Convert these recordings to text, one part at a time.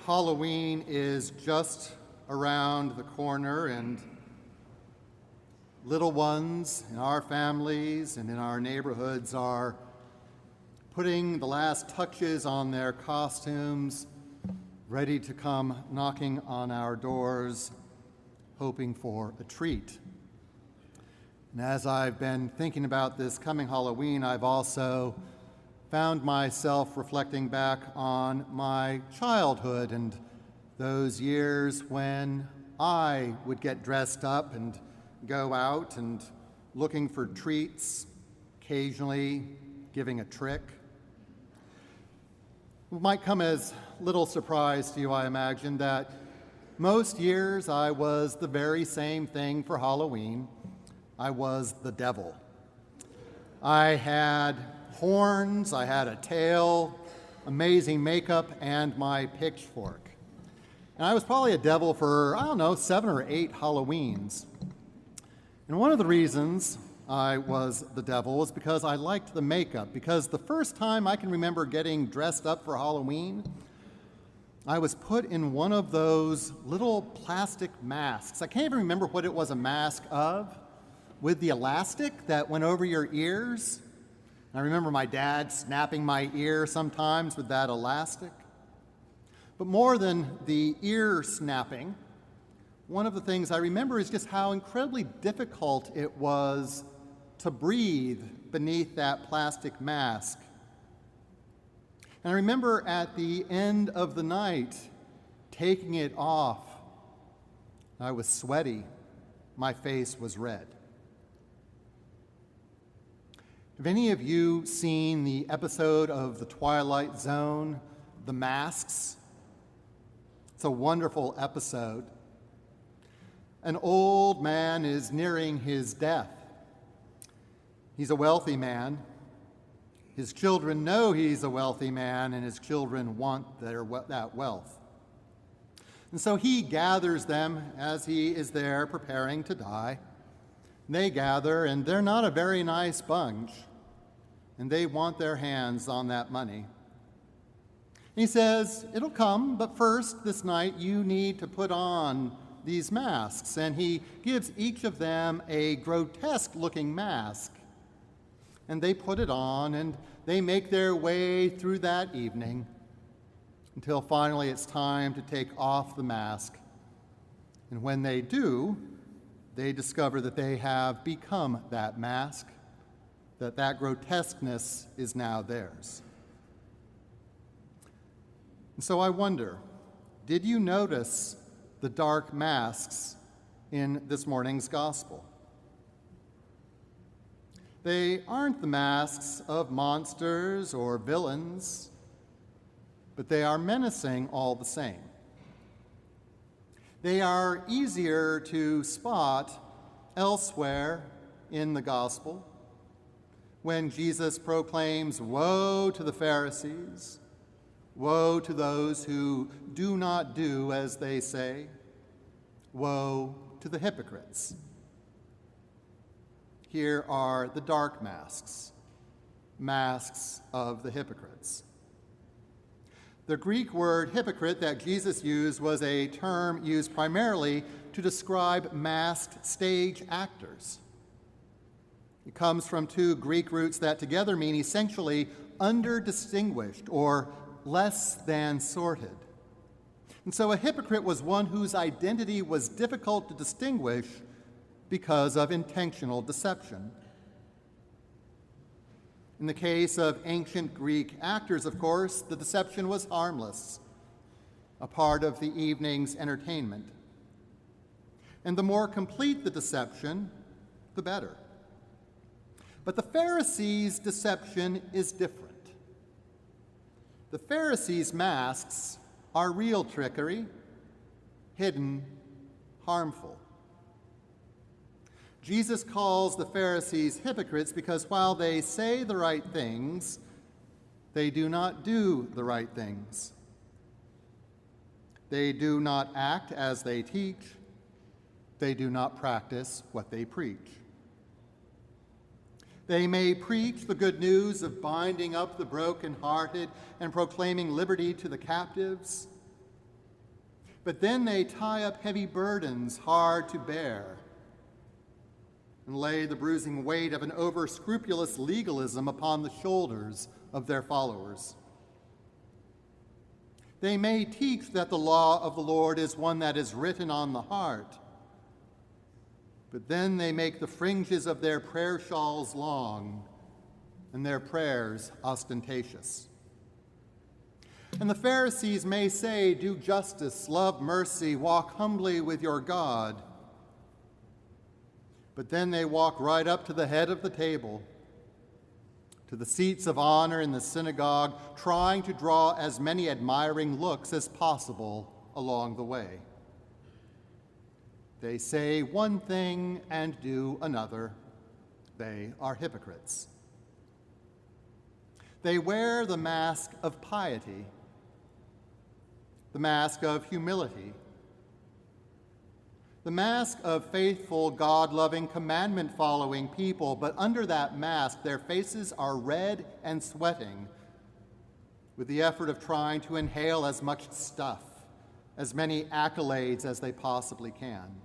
Halloween is just around the corner, and little ones in our families and in our neighborhoods are putting the last touches on their costumes, ready to come knocking on our doors, hoping for a treat. And as I've been thinking about this coming Halloween, I've also found myself reflecting back on my childhood and those years when I would get dressed up and go out and looking for treats, occasionally giving a trick. It might come as little surprise to you, I imagine, that most years I was the very same thing for Halloween. I was the devil. I had horns, I had a tail, amazing makeup, and my pitchfork. And I was probably a devil for, 7 or 8 Halloweens. And one of the reasons I was the devil was because I liked the makeup, because the first time I can remember getting dressed up for Halloween, I was put in one of those little plastic masks. I can't even remember what it was a mask of, with the elastic that went over your ears. I remember my dad snapping my ear sometimes with that elastic. But more than the ear snapping, one of the things I remember is just how incredibly difficult it was to breathe beneath that plastic mask. And I remember at the end of the night taking it off. I was sweaty. My face was red. Have any of you seen the episode of The Twilight Zone, The Masks? It's a wonderful episode. An old man is nearing his death. He's a wealthy man. His children know he's a wealthy man, and his children want that wealth. And so he gathers them as he is there preparing to die. They gather, and they're not a very nice bunch, and they want their hands on that money. He says, it'll come, but first this night you need to put on these masks. And he gives each of them a grotesque-looking mask. And they put it on, and they make their way through that evening until finally it's time to take off the mask. And when they do, they discover that they have become that mask, that grotesqueness is now theirs. And so I wonder, did you notice the dark masks in this morning's gospel? They aren't the masks of monsters or villains, but they are menacing all the same. They are easier to spot elsewhere in the gospel when Jesus proclaims, "Woe to the Pharisees, woe to those who do not do as they say, woe to the hypocrites." Here are the dark masks, masks of the hypocrites. The Greek word hypocrite that Jesus used was a term used primarily to describe masked stage actors. It comes from 2 Greek roots that together mean essentially underdistinguished or less than sorted. And so a hypocrite was one whose identity was difficult to distinguish because of intentional deception. In the case of ancient Greek actors, of course, the deception was harmless, a part of the evening's entertainment. And the more complete the deception, the better. But the Pharisees' deception is different. The Pharisees' masks are real trickery, hidden, harmful. Jesus calls the Pharisees hypocrites because while they say the right things, they do not do the right things. They do not act as they teach. They do not practice what they preach. They may preach the good news of binding up the brokenhearted and proclaiming liberty to the captives, But then they tie up heavy burdens hard to bear and lay the bruising weight of an over-scrupulous legalism upon the shoulders of their followers. They may teach that the law of the Lord is one that is written on the heart, but then they make the fringes of their prayer shawls long and their prayers ostentatious. And the Pharisees may say, "Do justice, love mercy, walk humbly with your God." But then they walk right up to the head of the table, to the seats of honor in the synagogue, trying to draw as many admiring looks as possible along the way. They say one thing and do another. They are hypocrites. They wear the mask of piety, the mask of humility, the mask of faithful, God-loving, commandment-following people, but under that mask, their faces are red and sweating with the effort of trying to inhale as much stuff, as many accolades as they possibly can.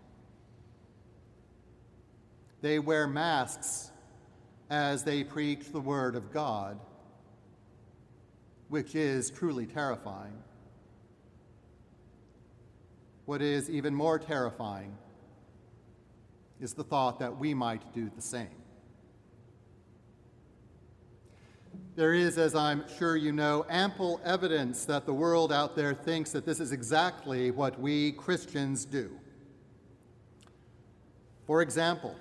They wear masks as they preach the word of God, which is truly terrifying. What is even more terrifying is the thought that we might do the same. There is, as I'm sure you know, ample evidence that the world out there thinks that this is exactly what we Christians do. For example,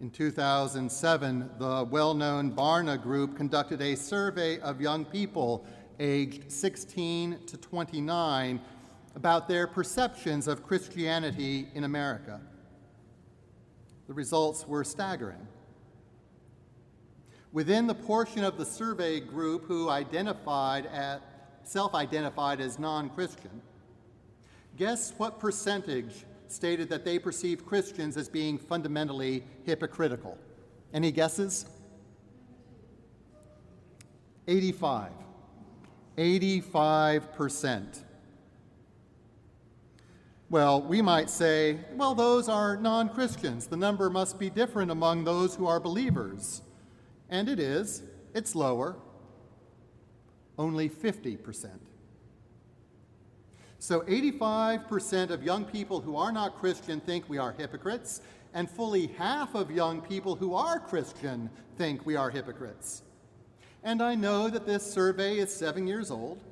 in 2007, the well-known Barna Group conducted a survey of young people aged 16 to 29 about their perceptions of Christianity in America. The results were staggering. Within the portion of the survey group who self-identified as non-Christian, guess what percentage stated that they perceive Christians as being fundamentally hypocritical? Any guesses? 85. 85%. Well, we might say, well, those are non-Christians. The number must be different among those who are believers. And it is. It's lower. Only 50%. So 85% of young people who are not Christian think we are hypocrites, and fully half of young people who are Christian think we are hypocrites. And I know that this survey is 7 years old,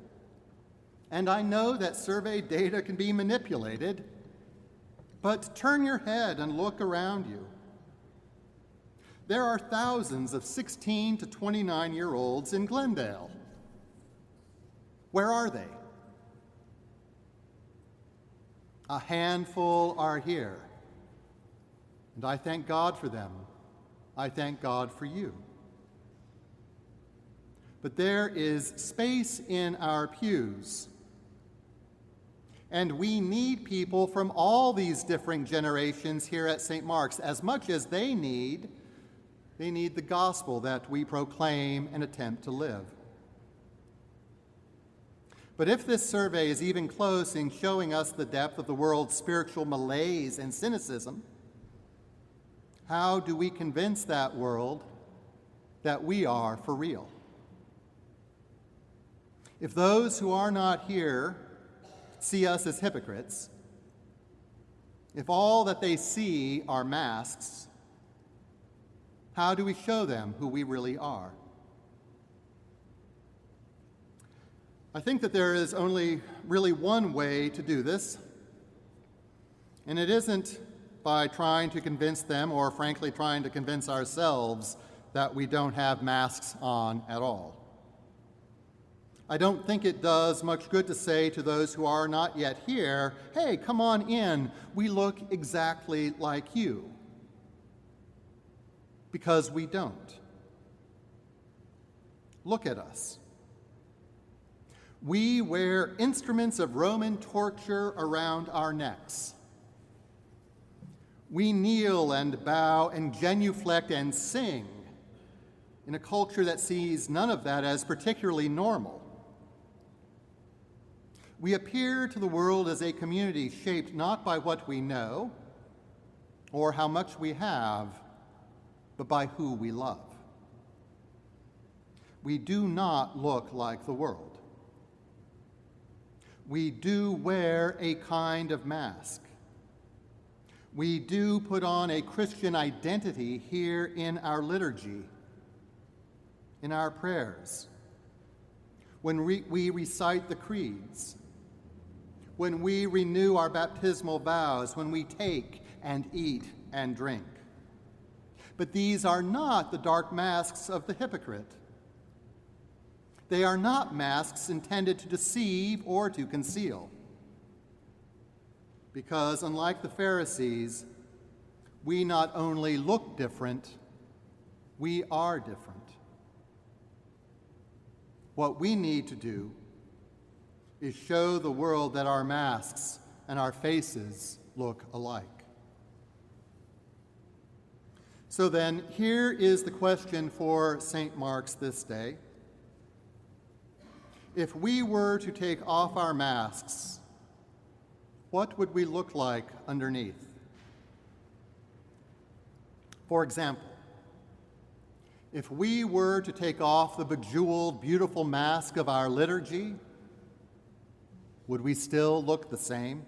and I know that survey data can be manipulated, but turn your head and look around you. There are thousands of 16 to 29-year-olds in Glendale. Where are they? A handful are here, and I thank God for them. I thank God for you. But there is space in our pews, and we need people from all these different generations here at St. Mark's as much as they need the gospel that we proclaim and attempt to live. But if this survey is even close in showing us the depth of the world's spiritual malaise and cynicism, how do we convince that world that we are for real? If those who are not here see us as hypocrites, if all that they see are masks, how do we show them who we really are? I think that there is only really one way to do this, and it isn't by trying to convince them or frankly trying to convince ourselves that we don't have masks on at all. I don't think it does much good to say to those who are not yet here, hey, come on in, we look exactly like you. Because we don't. Look at us. We wear instruments of Roman torture around our necks. We kneel and bow and genuflect and sing in a culture that sees none of that as particularly normal. We appear to the world as a community shaped not by what we know or how much we have, but by who we love. We do not look like the world. We do wear a kind of mask. We do put on a Christian identity here in our liturgy, in our prayers, when we recite the creeds, when we renew our baptismal vows, when we take and eat and drink. But these are not the dark masks of the hypocrite. They are not masks intended to deceive or to conceal. Because unlike the Pharisees, we not only look different, we are different. What we need to do is show the world that our masks and our faces look alike. So then, here is the question for St. Mark's this day. If we were to take off our masks, what would we look like underneath? For example, if we were to take off the bejeweled, beautiful mask of our liturgy, would we still look the same?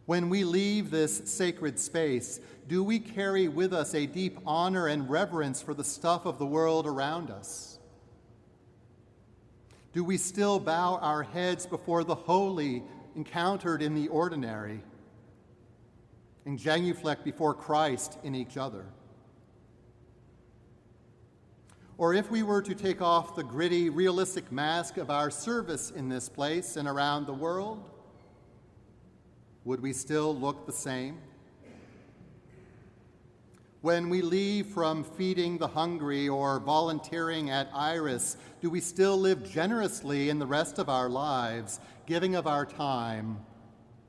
When we leave this sacred space, do we carry with us a deep honor and reverence for the stuff of the world around us? Do we still bow our heads before the holy encountered in the ordinary and genuflect before Christ in each other? Or if we were to take off the gritty, realistic mask of our service in this place and around the world, would we still look the same? When we leave from feeding the hungry or volunteering at Iris, do we still live generously in the rest of our lives, giving of our time,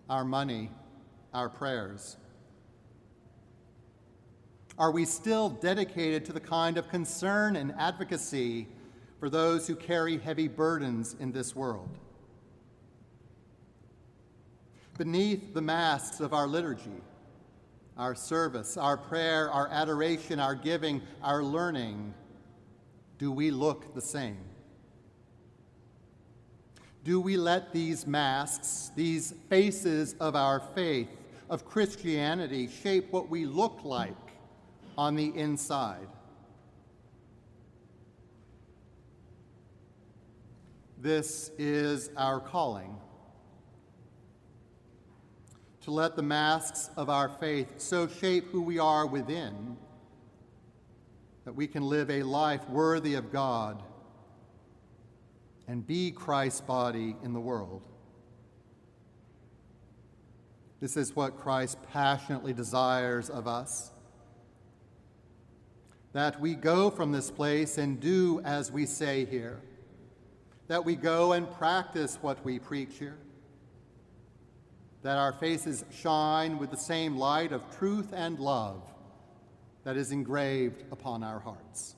our money, our prayers? Are we still dedicated to the kind of concern and advocacy for those who carry heavy burdens in this world? Beneath the masks of our liturgy, our service, our prayer, our adoration, our giving, our learning, do we look the same? Do we let these masks, these faces of our faith, of Christianity, shape what we look like on the inside? This is our calling. To let the masks of our faith so shape who we are within that we can live a life worthy of God and be Christ's body in the world. This is what Christ passionately desires of us, that we go from this place and do as we say here, that we go and practice what we preach here, that our faces shine with the same light of truth and love that is engraved upon our hearts.